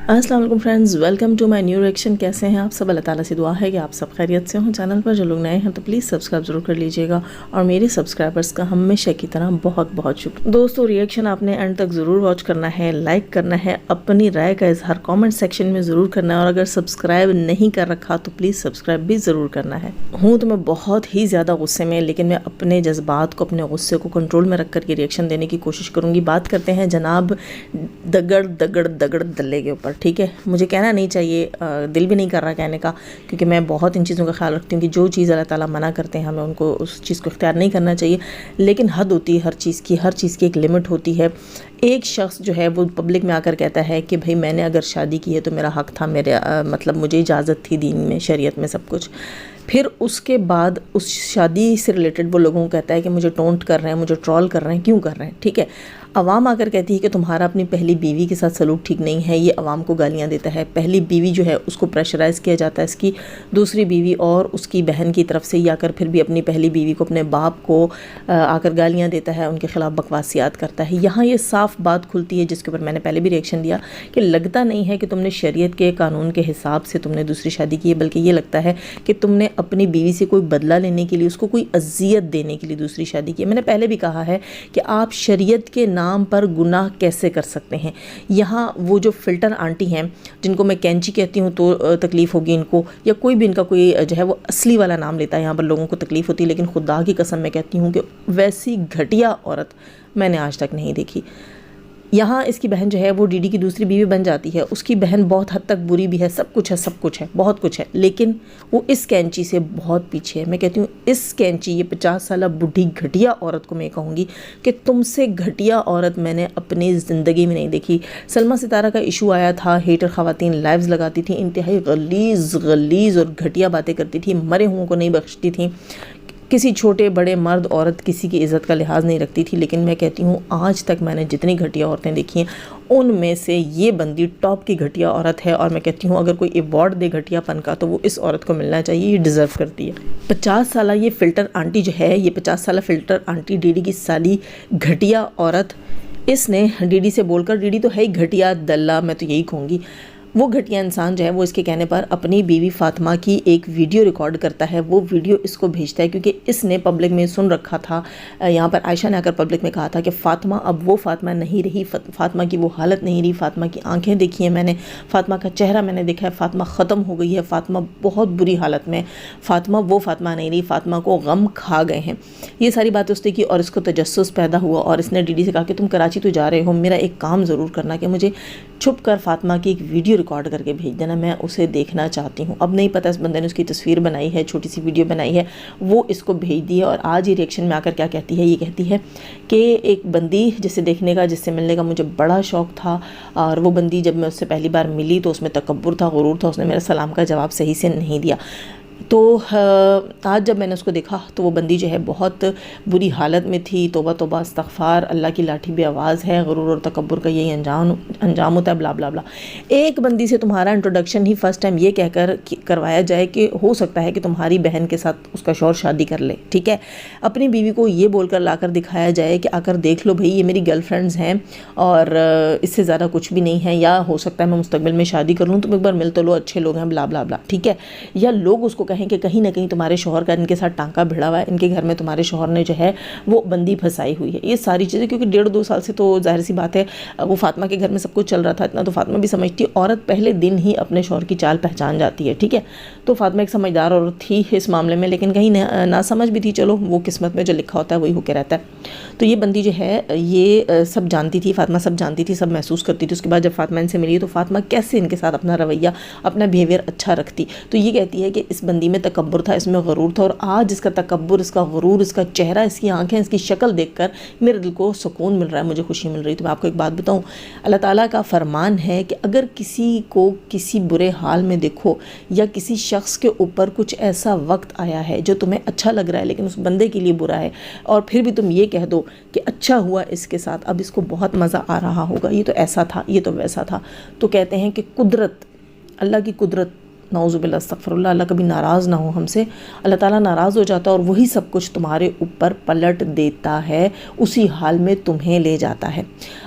अस्सलाम वालेकुम friends, welcome to my new reaction. कैसे हैं आप सब? अल्लाह ताला से दुआ है कि आप सब खैरियत से हों। चैनल पर जो लोग नए हैं तो प्लीज़ सब्सक्राइब ज़रूर कर लीजिएगा और मेरे सब्सक्राइबर्स का हमेशा की तरह बहुत बहुत शुक्रिया। दोस्तों, रिएक्शन आपने एंड तक ज़रूर वॉच करना है, लाइक करना है, अपनी राय का इजहार कॉमेंट सेक्शन में ज़रूर करना है और अगर सब्सक्राइब नहीं कर रखा तो प्लीज़ सब्सक्राइब भी ज़रूर करना है। हूँ तो मैं बहुत ही ज़्यादा गुस्से में, लेकिन मैं अपने जज्बात को, अपने गुस्से को कंट्रोल में रख कर के रिएक्शन देने की कोशिश करूँगी। बात करते हैं जनाब दगड़ दगड़ दगड़ दल्ले के ऊपर। ठीक है, मुझे कहना नहीं चाहिए, दिल भी नहीं कर रहा कहने का, क्योंकि मैं बहुत इन चीज़ों का ख्याल रखती हूँ कि जो चीज़ अल्लाह ताला मना करते हैं हमें उनको उस चीज़ को इख्तियार नहीं करना चाहिए। लेकिन हद होती है हर चीज़ की एक लिमिट होती है। एक शख्स जो है वो पब्लिक में आकर कहता है कि भाई मैंने अगर शादी की है तो मेरा हक़ था, मेरे मतलब मुझे इजाज़त थी दीन में, शरीयत में, सब कुछ। फिर उसके बाद उस शादी से रिलेटेड वो लोगों को कहता है कि मुझे टोंट कर रहे हैं, मुझे ट्रोल कर रहे हैं, क्यों कर रहे हैं? ठीक है, अवाम आकर कहती है कि तुम्हारा अपनी पहली बीवी के साथ सलूक ठीक नहीं है, ये अवाम को गालियाँ देता है। पहली बीवी जो है उसको प्रेशराइज़ किया जाता है, इसकी दूसरी बीवी और उसकी बहन की तरफ से, या कर फिर भी अपनी पहली बीवी को, अपने बाप को आकर गालियाँ देता है, उनके ख़िलाफ़ बकवासियात करता है। यहाँ ये साफ़ बात खुलती है, जिसके ऊपर मैंने पहले भी रिएक्शन दिया कि लगता नहीं है कि तुमने शरीयत के कानून के हिसाब से तुमने दूसरी शादी की है, बल्कि ये लगता है कि तुमने अपनी बीवी से कोई बदला लेने के लिए, उसको कोई अजियत देने के लिए दूसरी शादी की है। मैंने पहले भी कहा है कि आप शरीयत के नाम पर गुनाह कैसे कर सकते हैं। यहाँ वो जो फ़िल्टर आंटी हैं, जिनको मैं कैंची कहती हूँ तो तकलीफ़ होगी इनको, या कोई भी इनका कोई जो है वो असली वाला नाम लेता है, यहाँ पर लोगों को तकलीफ़ होती है। लेकिन खुदा की कसम मैं कहती हूँ कि वैसी घटिया औरत मैंने आज तक नहीं देखी। यहाँ इसकी बहन जो है वो डीडी की दूसरी बीवी बन जाती है, उसकी बहन बहुत हद तक बुरी भी है, सब कुछ है, सब कुछ है, बहुत कुछ है, लेकिन वो इस कैंची से बहुत पीछे है। मैं कहती हूँ इस कैंची, ये 50 साल बूढ़ी घटिया औरत को मैं कहूँगी कि तुमसे घटिया औरत मैंने अपनी ज़िंदगी में नहीं देखी। सलमा सितारा का इशू आया था, हेटर ख़वातीन लाइव्स लगाती थी, इंतहाई गलीज़ और घटिया बातें करती थी, मरे हुओं को नहीं बख्शती थी, किसी छोटे बड़े मर्द औरत किसी की इज़्ज़त का लिहाज नहीं रखती थी। लेकिन मैं कहती हूँ आज तक मैंने जितनी घटिया औरतें देखी हैं उनमें से ये बंदी टॉप की घटिया औरत है। और मैं कहती हूँ अगर कोई अवार्ड दे घटियापन का तो वो इस औरत को मिलना चाहिए, ये डिज़र्व करती है। 50 साल ये फ़िल्टर आंटी जो है, ये 50 साल फ़िल्टर आंटी, डीडी की साली घटिया औरत, इसने डीडी से बोलकर, डीडी तो है ही घटिया दल्ला, मैं तो यही कहूँगी, वो घटिया इंसान जो है वो इसके कहने पर अपनी बीवी फ़ातिमा की एक वीडियो रिकॉर्ड करता है। वो वीडियो इसको भेजता है क्योंकि इसने पब्लिक में सुन रखा था, यहाँ पर आयशा ने आकर पब्लिक में कहा था कि फ़ातिमा अब वो फ़ातिमा नहीं रही, फ़ातिमा की वो हालत नहीं रही, फ़ातिमा की आंखें देखी हैं मैंने, फ़ातिमा का चेहरा मैंने देखा है, फ़ातिमा ख़त्म हो गई है, फ़ातिमा बहुत बुरी हालत में, फ़ातिमा वो फ़ातिमा नहीं रही, फ़ातिमा को गम खा गए हैं। ये सारी बातें उसने की और इसको तजस्सुस पैदा हुआ और इसने डीडी से कहा कि तुम कराची तो जा रहे हो, मेरा एक काम ज़रूर करना कि मुझे छुप कर फ़ातिमा की एक वीडियो रिकॉर्ड करके भेज देना, मैं उसे देखना चाहती हूँ। अब नहीं पता इस बंदे ने उसकी तस्वीर बनाई है, छोटी सी वीडियो बनाई है, वो इसको भेज दी है। और आज ही रिएक्शन में आकर क्या कहती है, ये कहती है कि एक बंदी जिसे देखने का, जिससे मिलने का मुझे बड़ा शौक़ था, और वो बंदी जब मैं उससे पहली बार मिली तो उसमें तकब्बुर था, गुरूर था, उसने मेरा सलाम का जवाब सही से नहीं दिया। तो आज जब मैंने उसको देखा तो वो बंदी जो है बहुत बुरी हालत में थी। तौबा तौबा, इस्तग़फ़ार, अल्लाह की लाठी बे आवाज़ है, गुरूर और तकब्बुर का यही अंजाम होता है, ब्ला ब्ला ब्ला। एक बंदी से तुम्हारा इंट्रोडक्शन ही फ़र्स्ट टाइम ये कहकर करवाया जाए कि हो सकता है कि तुम्हारी बहन के साथ उसका शौहर शादी कर ले, ठीक है। अपनी बीवी को ये बोलकर लाकर दिखाया जाए कि आकर देख लो भाई, ये मेरी गर्लफ्रेंड्स हैं और इससे ज़्यादा कुछ भी नहीं है, या हो सकता है मैं मुस्तकबिल में शादी कर लूँ, तुम एक बार मिल तो लो, अच्छे लोग हैं, ब्ला ब्ला ब्ला, ठीक है। या लोग उसको कहें कि कहीं ना कहीं तुम्हारे शौहर का इनके साथ टांका भिड़ा हुआ है, इनके घर में तुम्हारे शौहर ने जो है वो बंदी फंसाई हुई है। ये सारी चीज़ें, क्योंकि 1.5-2 साल से तो जाहिर सी बात है वो फ़ातिमा के घर में सब कुछ चल रहा था, इतना तो फ़ातिमा भी समझती, औरत पहले दिन ही अपने शौहर की चाल पहचान जाती है, ठीक है। तो फ़ातिमा एक समझदार औरत थी इस मामले में, लेकिन कहीं ना समझ भी थी, चलो वो किस्मत में जो लिखा होता है वही होकर रहता है। तो ये बंदी जो है ये सब जानती थी, फ़ातिमा सब जानती थी, सब महसूस करती थी। उसके बाद जब फ़ातिमा इनसे मिली तो फ़ातिमा कैसे इनके साथ अपना रवैया, अपना बिहेवियर अच्छा रखती। तो ये कहती है कि इस बंदी में तकब्बुर था, इसमें गुरूर था, और आज इसका तकब्बुर, इसका गुरूर, इसका चेहरा, इसकी आंखें, इसकी शक्ल देखकर मेरे दिल को सुकून मिल रहा है, मुझे खुशी मिल रही है। तो मैं आपको एक बात बताऊं, अल्लाह ताला का फरमान है कि अगर किसी को किसी बुरे हाल में देखो, या किसी शख्स के ऊपर कुछ ऐसा वक्त आया है जो तुम्हें अच्छा लग रहा है लेकिन उस बंदे के लिए बुरा है, और फिर भी तुम ये कह दो कि अच्छा हुआ इसके साथ, अब इसको बहुत मज़ा आ रहा होगा, ये तो ऐसा था, ये तो वैसा था, तो कहते हैं कि कुदरत, अल्लाह की कुदरत नाउज़ुबिल्लाह अस्तगफिरुल्लाह, अल्लाह कभी नाराज़ ना हो हमसे। अल्लाह ताला नाराज़ हो जाता है और वही सब कुछ तुम्हारे ऊपर पलट देता है, उसी हाल में तुम्हें ले जाता है।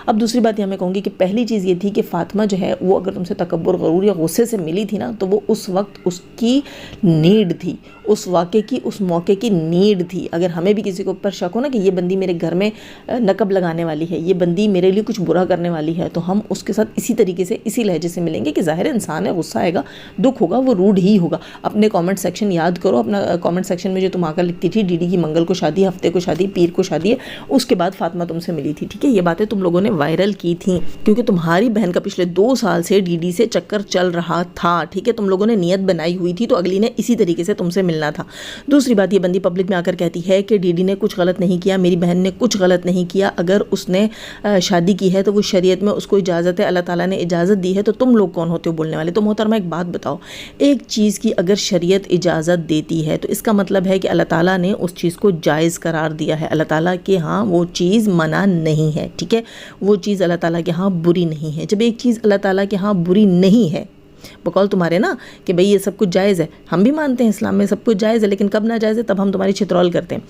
अब दूसरी बात यहाँ मैं कहूँगी कि पहली चीज़ ये थी कि फ़ातिमा जो है वो अगर तुमसे तकब्बुर, गरूर या गुस्से से मिली थी ना, तो वो उस वक्त उसकी नीड थी, उस वाक़े की, उस मौके की नीड थी। अगर हमें भी किसी के ऊपर शक हो ना कि ये बंदी मेरे घर में नकब लगाने वाली है, ये बंदी मेरे लिए कुछ बुरा करने वाली है, तो हम उसके साथ इसी तरीके से, इसी लहजे से मिलेंगे कि ज़ाहिर इंसान है, गुस्सा आएगा, दुख होगा, वो रूड ही होगा। अपने कमेंट सेक्शन याद करो, अपना कमेंट सेक्शन में जो तुम आकर लिखती थी डीडी की मंगल को शादी, हफ्ते को शादी, पीर को शादी है, उसके बाद फ़ातिमा तुमसे मिली थी, ठीक है। ये बातें तुम लोगों ने वायरल की थी क्योंकि तुम्हारी बहन का पिछले 2 साल से डीडी से चक्कर चल रहा था, ठीक है। तुम लोगों ने नियत बनाई हुई थी, तो अगली ने इसी तरीके से तुमसे मिलना था। दूसरी बात, ये बंदी पब्लिक में आकर कहती है कि डीडी ने कुछ गलत नहीं किया, मेरी बहन ने कुछ गलत नहीं किया, अगर उसने शादी की है तो वो शरीयत में उसको इजाज़त है, अल्लाह ताला ने इजाज़त दी है, तो तुम लोग कौन होते हो बोलने वाले। तो मोहतरमा एक बात बताओ, एक चीज़ की अगर शरीयत इजाज़त देती है तो इसका मतलब है कि अल्लाह ताला ने उस चीज़ को जायज़ करार दिया है, अल्लाह ताला के यहाँ वो चीज़ मना नहीं है, ठीक है। वो चीज़ अल्लाह ताला के यहाँ बुरी नहीं है। जब एक चीज़ अल्लाह ताला के यहाँ बुरी नहीं है, बकौल तुम्हारे ना कि भाई ये सब कुछ जायज़ है, हम भी मानते हैं इस्लाम में सब कुछ जायज़ है, लेकिन कब ना जायज़ है तब हम तुम्हारी छितरौल करते हैं।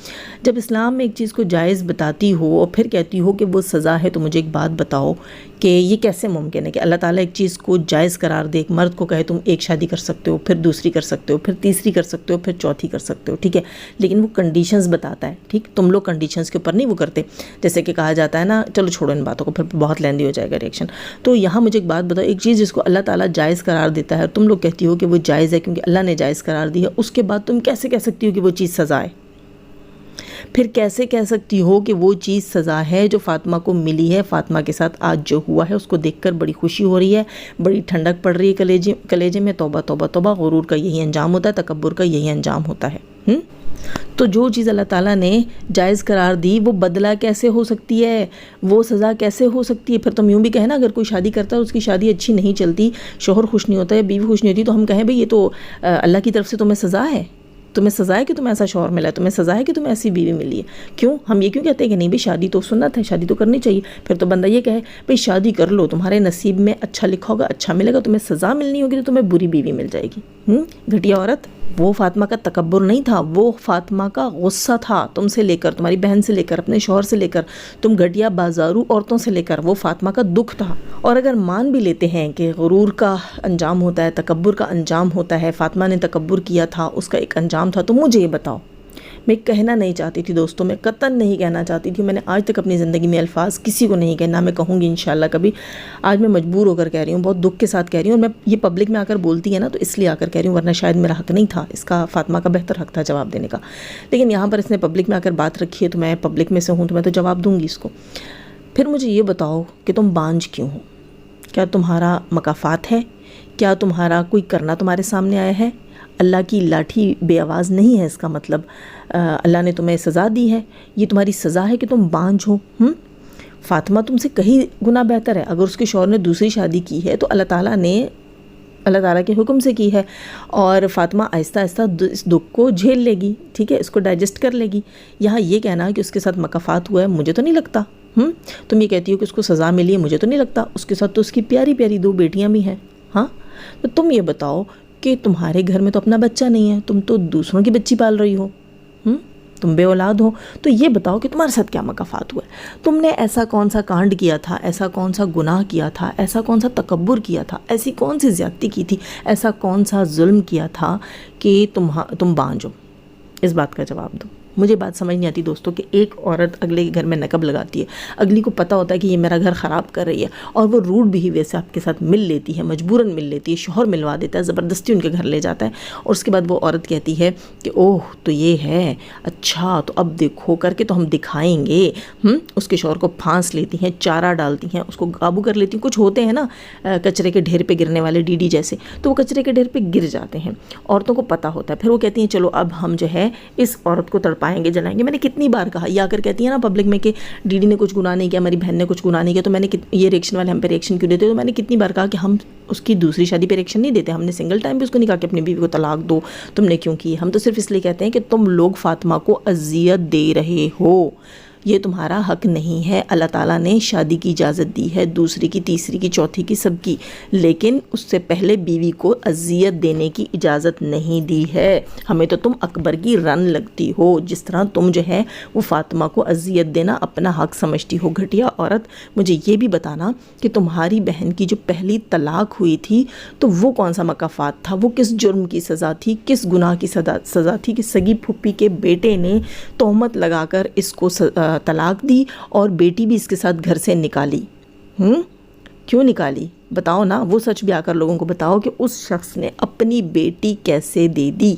जब इस्लाम में एक चीज़ को जायज़ बताती हो और फिर कहती हो कि वो सज़ा है, तो मुझे एक बात बताओ कि ये कैसे मुमकिन है कि अल्लाह ताला एक चीज़ को जायज़ करार दे। एक मर्द को कहे तुम एक शादी कर सकते हो, फिर दूसरी कर सकते हो, फिर तीसरी कर सकते हो, फिर चौथी कर सकते हो, ठीक है, लेकिन वो कंडीशंस बताता है, ठीक। तुम लोग कंडीशंस के ऊपर नहीं वो करते, जैसे कि कहा जाता है ना, चलो छोड़ो इन बातों को, फिर बहुत लेंदी हो जाएगा रिएक्शन। तो यहाँ मुझे एक बात बताओ, एक चीज़ जिसको अल्लाह ताला जायज़ करार देता है, तुम लोग कहती हो कि वो जायज़ है क्योंकि अल्लाह ने जायज़ करार दी है, उसके बाद तुम कैसे कह सकती हो कि वो चीज़ सज़ा है? फिर कैसे कह सकती हो कि वो चीज़ सज़ा है जो फ़ातिमा को मिली है? फ़ातिमा के साथ आज जो हुआ है उसको देखकर बड़ी खुशी हो रही है, बड़ी ठंडक पड़ रही है कलेजे में। तौबा तौबा तौबा, गुरूर का यही अंजाम होता है, तकब्बुर का यही अंजाम होता है। तो जो चीज़ अल्लाह ताला ने जायज़ करार दी वो बदला कैसे हो सकती है, वो सज़ा कैसे हो सकती है? फिर तुम यूँ भी कहें ना, अगर कोई शादी करता है उसकी शादी अच्छी नहीं चलती, शोहर खुश नहीं होता है, बीवी खुश नहीं होती, तो हम कहें भाई ये तो अल्लाह की तरफ से तुम्हें सज़ा है, तुम्हें सज़ा है कि तुम्हें ऐसा शौहर मिला है, तुम्हें सज़ा है कि तुम्हें ऐसी बीवी मिली है। क्यों हम ये क्यों कहते हैं कि नहीं भाई शादी तो सुन्नत है, शादी तो करनी चाहिए? फिर तो बंदा ये कहे भाई शादी कर लो, तुम्हारे नसीब में अच्छा लिखा होगा, अच्छा मिलेगा, तुम्हें सज़ा मिलनी होगी तो तुम्हें बुरी बीवी मिल जाएगी। घटिया औरत। वो फ़ातिमा का तकब्बुर नहीं था, वो फ़ातिमा का गुस्सा था, तुमसे लेकर, तुम्हारी बहन से लेकर, अपने शौहर से लेकर, तुम घटिया बाजारू औरतों से लेकर, वो फ़ातिमा का दुख था। और अगर मान भी लेते हैं कि गुरूर का अंजाम होता है, तकब्बुर का अंजाम होता है, फ़ातिमा ने तकब्बुर किया था, उसका एक अंजाम था, तो मुझे ये बताओ, मैं कहना नहीं चाहती थी दोस्तों, मैं कतन नहीं कहना चाहती थी, मैंने आज तक अपनी ज़िंदगी में अल्फाज किसी को नहीं कहना, मैं कहूँगी इंशाल्लाह कभी। आज मैं मजबूर होकर कह रही हूँ, बहुत दुख के साथ कह रही हूँ, और मैं ये पब्लिक में आकर बोलती है ना तो इसलिए आकर कह रही हूँ, वरना शायद मेरा हक़ नहीं था, इसका फ़ातिमा का बेहतर हक़ था जवाब देने का, लेकिन यहाँ पर इसने पब्लिक में आकर बात रखी है तो मैं पब्लिक में से हूँ तो मैं तो जवाब दूँगी इसको। फिर मुझे ये बताओ कि तुम बांझ क्यों हो? क्या तुम्हारा मकाफ़ात है? क्या तुम्हारा कोई करना तुम्हारे सामने आया है? अल्लाह की लाठी बेआवाज़ नहीं है, इसका मतलब अल्लाह ने तुम्हें सज़ा दी है, ये तुम्हारी सज़ा है कि तुम बांझ हो। फ़ातिमा तुमसे कहीं गुना बेहतर है। अगर उसके शौहर ने दूसरी शादी की है तो अल्लाह ताला के हुक्म से की है, और फ़ातिमा आहिस्ता आहिस्ता इस दुख को झेल लेगी, ठीक है, इसको डाइजेस्ट कर लेगी। यहाँ ये कहना कि उसके साथ मकाफ़ात हुआ है, मुझे तो नहीं लगता। तुम ये कहती हो कि उसको सज़ा मिली है, मुझे तो नहीं लगता। उसके साथ तो उसकी प्यारी प्यारी 2 बेटियाँ भी हैं। हाँ, तो तुम ये बताओ कि तुम्हारे घर में तो अपना बच्चा नहीं है, तुम तो दूसरों की बच्ची पाल रही हो, तुम बे औलाद हो, तो ये बताओ कि तुम्हारे साथ क्या मकाफ़ात हुआ है? तुमने ऐसा कौन सा कांड किया था, ऐसा कौन सा गुनाह किया था, ऐसा कौन सा तकब्बुर किया था, ऐसी कौन सी ज़्यादती की थी, ऐसा कौन सा जुल्म किया था कि तुम बांझ हो? इस बात का जवाब दो। मुझे बात समझ नहीं आती दोस्तों कि एक औरत अगले के घर में नकब लगाती है, अगली को पता होता है कि ये मेरा घर ख़राब कर रही है, और वो रूड बिहेवियर से आपके साथ मिल लेती है, मजबूरन मिल लेती है, शौहर मिलवा देता है, ज़बरदस्ती उनके घर ले जाता है, और उसके बाद वो औरत कहती है कि ओह तो ये है, अच्छा तो अब देखो करके तो हम दिखाएंगे। उसके शौहर को फांस लेती हैं, चारा डालती हैं, उसको काबू कर लेती हैं। कुछ होते हैं ना कचरे के ढेर पर गिरने वाले डीडी जैसे, तो वो कचरे के ढेर पर गिर जाते हैं, औरतों को पता होता है। फिर वो कहती हैं चलो अब हम जो है इस औरत को तड़पाएंगे, जलाएंगे। मैंने कितनी बार कहा, ये आकर कहती है ना पब्लिक में कि डीडी ने कुछ गुनाह नहीं किया, हमारी बहन ने कुछ गुनाह नहीं किया, तो मैंने ये रिएक्शन वाले हम पे रिएक्शन क्यों देते? तो मैंने कितनी बार कहा कि हम उसकी दूसरी शादी पे रिएक्शन नहीं देते, हमने सिंगल टाइम भी उसको नहीं कहा कि अपनी बीवी को तलाक दो, तुमने क्यों की? हम तो सिर्फ इसलिए कहते हैं कि तुम लोग फ़ातिमा को अज़ियत दे रहे हो, یہ تمہارا حق نہیں ہے. اللہ تعالیٰ نے شادی کی اجازت دی ہے، دوسری کی، تیسری کی، چوتھی کی، سب کی، لیکن اس سے پہلے بیوی کو اذیت دینے کی اجازت نہیں دی ہے. ہمیں تو تم اکبر کی رن لگتی ہو، جس طرح تم جو ہے وہ فاطمہ کو اذیت دینا اپنا حق سمجھتی ہو. گھٹیا عورت. مجھے یہ بھی بتانا کہ تمہاری بہن کی جو پہلی طلاق ہوئی تھی تو وہ کون سا مکافات تھا، وہ کس جرم کی سزا تھی، کس گناہ کی سزا تھی کہ سگی پھپھی کے بیٹے نے تہمت لگا کر اس کو طلاق دی اور بیٹی بھی اس کے ساتھ گھر سے نکالی. کیوں نکالی؟ بتاؤ نا، وہ سچ بھی آ کر لوگوں کو بتاؤ کہ اس شخص نے اپنی بیٹی کیسے دے دی.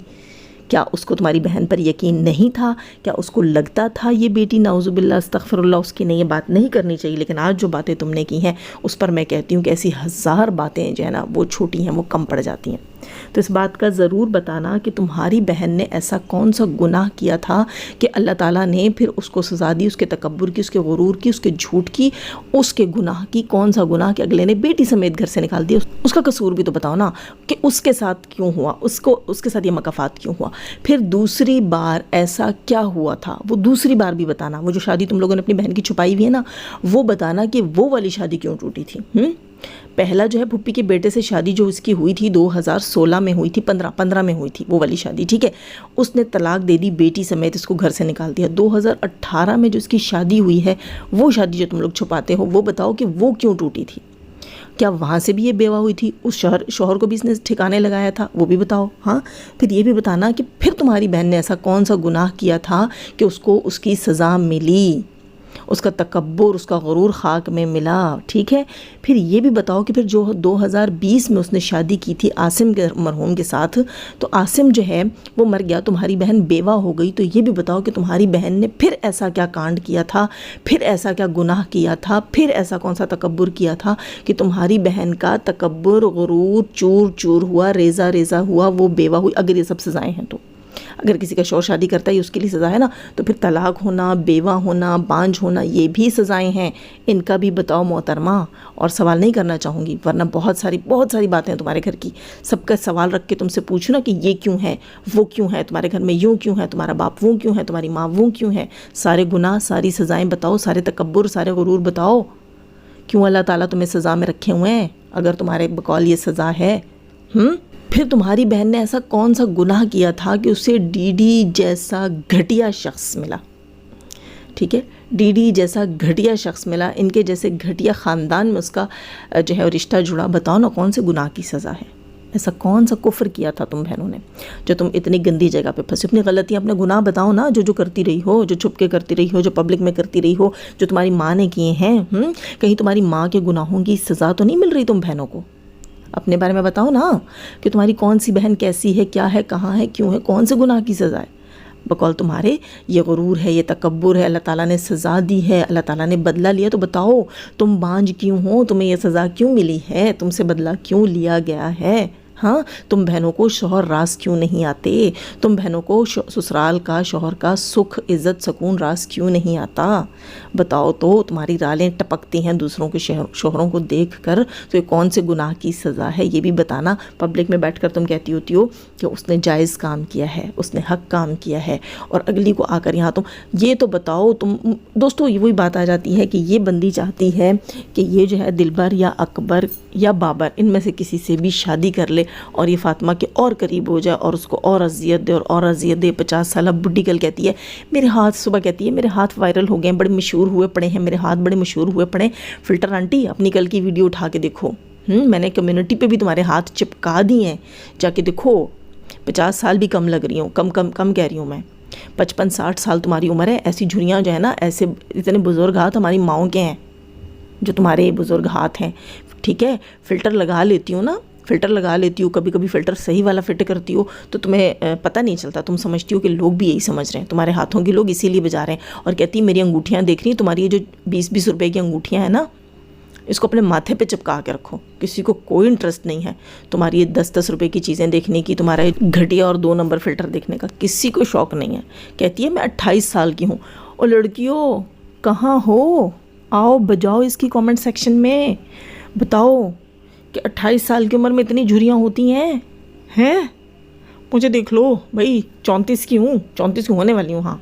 کیا اس کو تمہاری بہن پر یقین نہیں تھا؟ کیا اس کو لگتا تھا یہ بیٹی نعوذ باللہ استغفر اللہ اس کی نہیں؟ یہ بات نہیں کرنی چاہیے، لیکن آج جو باتیں تم نے کی ہیں اس پر میں کہتی ہوں کہ ایسی ہزار باتیں جو ہے نا وہ چھوٹی ہیں، وہ کم پڑ جاتی ہیں. تو اس بات کا ضرور بتانا کہ تمہاری بہن نے ایسا کون سا گناہ کیا تھا کہ اللہ تعالیٰ نے پھر اس کو سزا دی، اس کے تکبر کی، اس کے غرور کی، اس کے جھوٹ کی، اس کے گناہ کی. کون سا گناہ کہ اگلے نے بیٹی سمیت گھر سے نکال دیا؟ اس کا قصور بھی تو بتاؤ نا کہ اس کے ساتھ کیوں ہوا، اس کے ساتھ یہ مکافات کیوں ہوا. پھر دوسری بار ایسا کیا ہوا تھا وہ دوسری بار بھی بتانا. وہ جو شادی تم لوگوں نے اپنی بہن کی چھپائی ہوئی ہے نا، وہ بتانا کہ وہ والی شادی کیوں ٹوٹی تھی. پہلا جو ہے پھپھی کے بیٹے سے شادی جو اس کی ہوئی تھی 2016 میں ہوئی تھی، 15 میں ہوئی تھی وہ والی شادی، ٹھیک ہے. اس نے طلاق دے دی بیٹی سمیت، اس کو گھر سے نکال دیا. 2018 میں جو اس کی شادی ہوئی ہے، وہ شادی جو تم لوگ چھپاتے ہو، وہ بتاؤ کہ وہ کیوں ٹوٹی تھی. کیا وہاں سے بھی یہ بیوہ ہوئی تھی؟ اس شوہر کو بھی اس نے ٹھکانے لگایا تھا، وہ بھی بتاؤ. ہاں پھر یہ بھی بتانا کہ پھر تمہاری بہن نے ایسا کون سا گناہ کیا تھا کہ اس کو اس کی سزا ملی، اس کا تکبر، اس کا غرور خاک میں ملا. ٹھیک ہے. پھر یہ بھی بتاؤ کہ پھر جو 2020 میں اس نے شادی کی تھی عاصم کے مرحوم کے ساتھ، تو عاصم جو ہے وہ مر گیا، تمہاری بہن بیوہ ہو گئی. تو یہ بھی بتاؤ کہ تمہاری بہن نے پھر ایسا کیا کانڈ کیا تھا، پھر ایسا کیا گناہ کیا تھا، پھر ایسا کون سا تکبر کیا تھا کہ تمہاری بہن کا تکبر، غرور چور چور ہوا، ریزہ ریزہ ہوا، وہ بیوہ ہوئی. اگر یہ سب سزائیں ہیں تو اگر کسی کا شوہر شادی کرتا ہے اس کے لیے سزا ہے نا، تو پھر طلاق ہونا، بیوہ ہونا، بانجھ ہونا، یہ بھی سزائیں ہیں. ان کا بھی بتاؤ محترمہ. اور سوال نہیں کرنا چاہوں گی ورنہ بہت ساری باتیں ہیں تمہارے گھر کی، سب کا سوال رکھ کے تم سے پوچھو نا کہ یہ کیوں ہے، وہ کیوں ہے، تمہارے گھر میں یوں کیوں ہے، تمہارا باپ وہ کیوں ہے، تمہاری ماں وہ کیوں ہے. سارے گناہ، ساری سزائیں بتاؤ، سارے تکبر، سارے غرور بتاؤ. کیوں اللہ تعالیٰ تمہیں سزا میں رکھے ہوئے ہیں اگر تمہارے بقول یہ سزا ہے؟ پھر تمہاری بہن نے ایسا کون سا گناہ کیا تھا کہ اسے ڈی ڈی جیسا گھٹیا شخص ملا. ٹھیک ہے. ڈی ڈی جیسا گھٹیا شخص ملا، ان کے جیسے گھٹیا خاندان میں اس کا جو ہے رشتہ جڑا. بتاؤ نا کون سے گناہ کی سزا ہے؟ ایسا کون سا کفر کیا تھا تم بہنوں نے جو تم اتنی گندی جگہ پہ پھنسی؟ اپنی غلطیاں، اپنے گناہ بتاؤ نا، جو کرتی رہی ہو، جو چھپ کے کرتی رہی ہو، جو پبلک میں کرتی رہی ہو، جو تمہاری ماں نے کیے ہیں. کہیں تمہاری ماں کے گناہوں کی سزا تو نہیں مل رہی تم بہنوں کو؟ اپنے بارے میں بتاؤ نا کہ تمہاری کون سی بہن کیسی ہے، کیا ہے، کہاں ہے، کیوں ہے، کون سے گناہ کی سزا ہے. بقول تمہارے یہ غرور ہے، یہ تکبر ہے، اللہ تعالیٰ نے سزا دی ہے، اللہ تعالیٰ نے بدلہ لیا. تو بتاؤ تم بانجھ کیوں ہو؟ تمہیں یہ سزا کیوں ملی ہے؟ تم سے بدلہ کیوں لیا گیا ہے؟ ہاں تم بہنوں کو شوہر راز کیوں نہیں آتے؟ تم بہنوں کو سسرال کا، شوہر کا سکھ، عزت، سکون راز کیوں نہیں آتا؟ بتاؤ تو. تمہاری رالیں ٹپکتی ہیں دوسروں کے شوہروں کو دیکھ کر، تو یہ کون سے گناہ کی سزا ہے یہ بھی بتانا. پبلک میں بیٹھ کر تم کہتی ہوتی ہو کہ اس نے جائز کام کیا ہے، اس نے حق کام کیا ہے، اور اگلی کو آ کر یہاں تم یہ تو بتاؤ. تم دوستو یہ وہی بات آ جاتی ہے کہ یہ بندی چاہتی ہے کہ یہ جو ہے دلبر یا اکبر یا بابر ان میں سے کسی سے بھی شادی کر لے اور یہ فاطمہ کے اور قریب ہو جائے اور اس کو اور اذیت دے اور اذیت دے. 50 سالہ بڈھی گل کہتی ہے میرے ہاتھ، صبح کہتی ہے میرے ہاتھ وائرل ہو گئے ہیں، بڑے مشہور ہوئے پڑے ہیں، میرے ہاتھ بڑے مشہور ہوئے پڑے ہیں. فلٹر آنٹی اپنی کل کی ویڈیو اٹھا کے دیکھو. میں نے کمیونٹی پہ بھی تمہارے ہاتھ چپکا دیے ہیں، جا کے دیکھو. 50 سال بھی کم لگ رہی ہوں، کم کہہ رہی ہوں میں. 55-60 سال تمہاری عمر ہے. ایسی جھریاں جو ہے نا، ایسے اتنے بزرگ ہاتھ ہماری ماؤں کے ہیں جو تمہارے بزرگ ہاتھ ہیں. ٹھیک ہے. فلٹر لگا لیتی ہوں نا، فلٹر لگا لیتی ہوں، کبھی کبھی فلٹر صحیح والا فٹ کرتی ہو تو تمہیں پتہ نہیں چلتا. تم سمجھتی ہو کہ لوگ بھی یہی سمجھ رہے ہیں، تمہارے ہاتھوں کے لوگ اسی لیے بجا رہے ہیں. اور کہتی میری انگوٹھیاں دیکھ رہی ہیں، تمہاری یہ جو 20-20 روپے کی انگوٹھیاں ہیں نا، اس کو اپنے ماتھے پہ چپکا کے رکھو. کسی کو کوئی انٹرسٹ نہیں ہے تمہاری یہ 10-10 روپے کی چیزیں دیکھنے کی، تمہارا گھٹیا اور 2 نمبر فلٹر دیکھنے کا کسی کو شوق نہیں ہے. کہتی ہے میں 28 سال کی ہوں. اور لڑکیوں کہاں ہو؟ آؤ بجاؤ اس کی کامنٹ سیکشن میں، بتاؤ کہ 28 سال کی عمر میں اتنی جھریاں ہوتی ہیں؟ مجھے دیکھ لو بھائی، 34 کی ہوں، 34 کی ہونے والی ہوں. ہاں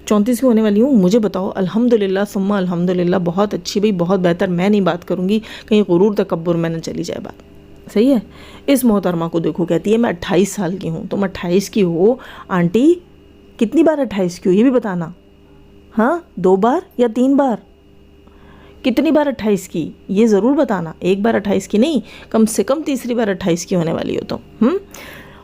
34 की होने वाली हूँ, मुझे बताओ। अल्हम्दुलिल्लाह सुम्मा अल्हम्दुलिल्लाह, बहुत अच्छी भाई, बहुत बेहतर। मैं नहीं बात करूँगी, कहीं गुरूर तकब्बुर में न चली जाए बात। सही है। इस मोहतरमा को देखो, कहती है मैं 28 साल की हूँ। तुम 28 की हो आंटी, कितनी बार 28 की हो ये भी बताना। हाँ, 2 बार या 3 बार, कितनी बार 28 की ये ज़रूर बताना। एक बार 28 की नहीं, कम से कम तीसरी बार 28 की होने वाली हो तुम।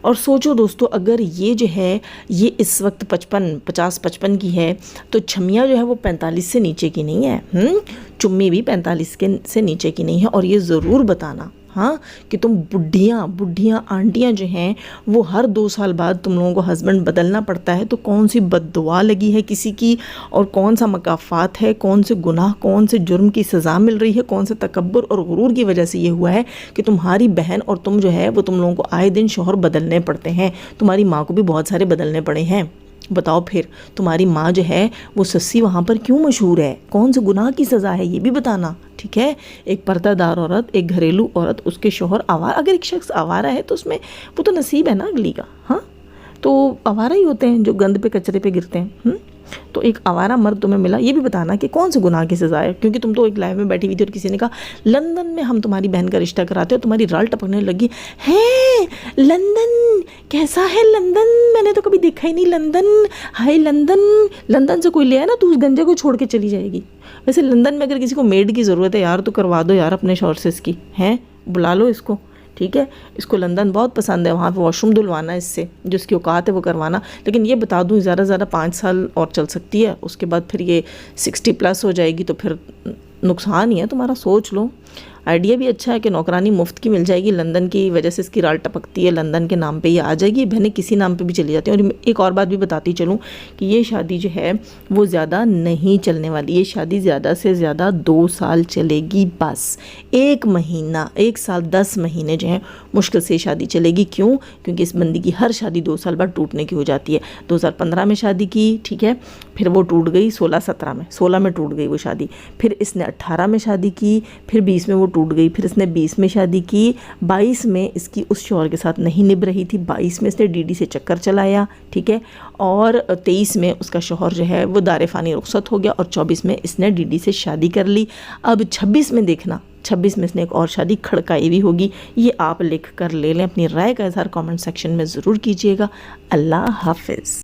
और सोचो दोस्तों, अगर ये जो है ये इस वक्त 50-55 की है, तो छमिया जो है वो 45 से नीचे की नहीं है। चुम्मी भी 45 से नीचे की नहीं है। और ये ज़रूर बताना हाँ कि तुम बुढ़ियाँ आंटियाँ जो हैं वो हर 2 साल बाद तुम लोगों को हस्बैंड बदलना पड़ता है, तो कौन सी बद्दुआ लगी है किसी की, और कौन सा मकाफ़ात है, कौन से गुनाह, कौन से जुर्म की सज़ा मिल रही है, कौन से तकब्बुर और गुरूर की वजह से ये हुआ है कि तुम्हारी बहन और तुम जो है वो तुम लोगों को आए दिन शौहर बदलने पड़ते हैं। तुम्हारी माँ को भी बहुत सारे बदलने पड़े हैं। बताओ फिर तुम्हारी माँ जो है वो सस्सी वहाँ पर क्यों मशहूर है, कौन से गुनाह की सज़ा है ये भी बताना। ठीक है। एक पर्दादार औरत, एक घरेलू औरत, उसके शौहर आवारा, अगर एक शख्स आवारा है तो उसमें वो तो नसीब है ना अगली का। हाँ, तो आवारा ही होते हैं जो गंद पे कचरे पे गिरते हैं। तो एक आवारा मर्द तुम्हें मिला, ये भी बताना कि कौन से गुनाह की सज़ा है। क्योंकि तुम तो एक लाइव में बैठी हुई थी और किसी ने कहा लंदन में हम तुम्हारी बहन का रिश्ता कराते हो, तुम्हारी राल टपकने लगी है। लंदन कैसा है लंदन, मैंने तो कभी देखा ही नहीं लंदन। हाय लंदन से कोई ले आया ना तो उस गंजे को छोड़ के चली जाएगी। वैसे लंदन में अगर किसी को मेड की ज़रूरत है यार तो करवा दो यार अपने शौहर से इसकी, हैं बुला लो इसको। ठीक है, इसको लंदन बहुत पसंद है, वहाँ पे वॉशरूम धुलवाना इससे, जो इसकी औकात है वो करवाना। लेकिन ये बता दूँ ज़्यादा से ज़्यादा 5 साल और चल सकती है, उसके बाद फिर ये 60+ हो जाएगी तो फिर नुकसान ही है तुम्हारा। सोच लो, आइडिया भी अच्छा है कि नौकरानी मुफ्त की मिल जाएगी। लंदन की वजह से इसकी राल टपकती है, लंदन के नाम पे ये आ जाएगी, बहनें किसी नाम पे भी चली जाती हैं। और एक और बात भी बताती चलूँ कि ये शादी जो है वो ज़्यादा नहीं चलने वाली। ये शादी ज़्यादा से ज़्यादा 2 साल चलेगी बस। 1 महीना, 1 साल 10 महीने जो हैं मुश्किल से शादी चलेगी। क्यों? क्योंकि इस बंदी की हर शादी 2 साल बाद टूटने की हो जाती है। 2015 में शादी की, ठीक है, फिर वो टूट गई 16 में टूट गई वो शादी। फिर इसने 18 में शादी की, फिर 20 में वो टूट गई। फिर इसने 20 में शादी की, 22 में इसकी उस शौहर के साथ नहीं निभ रही थी, 22 में इसने डीडी से चक्कर चलाया। ठीक है, और 23 में उसका शौहर जो है वो दारे फ़ानी रुखसत हो गया, और 24 में इसने डीडी से शादी कर ली। अब 26 में देखना, 26 में इसने एक और शादी खड़काई भी होगी। ये आप लिख कर ले लें। अपनी राय का इज़हार कमेंट सेक्शन में ज़रूर कीजिएगा। अल्लाह हाफिज़।